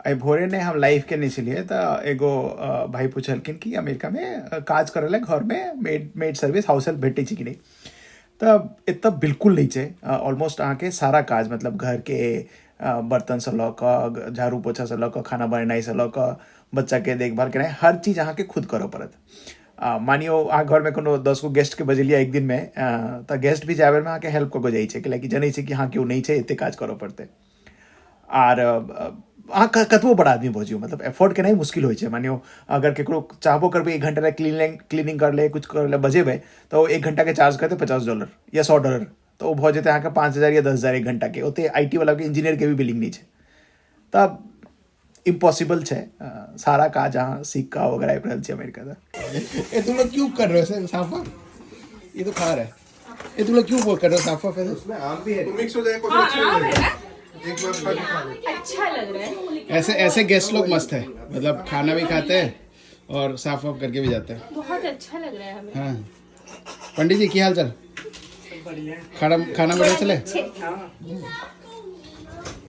आई भोरे ने हम लाइफ के नहीं लिए तो एगो भाई पूछलकिन कि अमेरिका में काज करे घर में मेड सर्विस हाउस हेल्प भेटे कि नहीं। तो इतना बिल्कुल नहीं छे। ऑलमोस्ट अहाँ के सारा काज मतलब घर के बर्तन से ल क झाड़ू पोछा से ल क खाना बनेनाई से ल क बच्चा के देखभाल करनाई हर चीज अहाँ के खुद करऽ पड़त। मानियो अहाँ घर में कोनो 10 गो गेस्ट के बजेलिया एक दिन में तो गेस्ट भी जाए में अहाँ के हेल्प कऽ जाइ छै कि जनै छै कि हाँ केओ नहीं छै एते काज करऽ पड़तै। आर अहाँ कतबो बड़ा आदमी भजियो मतलब एफोर्ड केनाइ मुश्किल होइ छै। मानियो अगर केकरो चाहबो करबै 1 घंटा ले क्लीनिंग कर ले कुछ कर ले बजेबै तो 1 घंटा के चार्ज करते $50 या $100 तो वो भऽ जेतै अहाँके 5,000 या 10,000 1 घंटा के। ओते IT वाला के इंजीनियर के भी बिलिंग नहीं छै। तब इम्पॉसिबल छै सारा काज अहाँ सीख का वगैरह आबि रहल छै अमेरिका से। ये तुम लोग क्यों कर रहे हो ऐसे साफा? ये तो खा रहा है। ये तुम लोग क्यों वो कर रहे हो साफा? फिर उसमें आम भी है, मिक्स हो जाए कुछ अच्छा लगेगा। एक बार खा के खा लो, अच्छा लग रहा है। ऐसे गेस्ट लोग मस्त है, मतलब खाना भी खाते हैं और साफ वाफ करके भी जाते हैं। बहुत अच्छा लग रहा है हमें। हाँ पंडित जी की हाल चाल? खाना बढ़िया चले?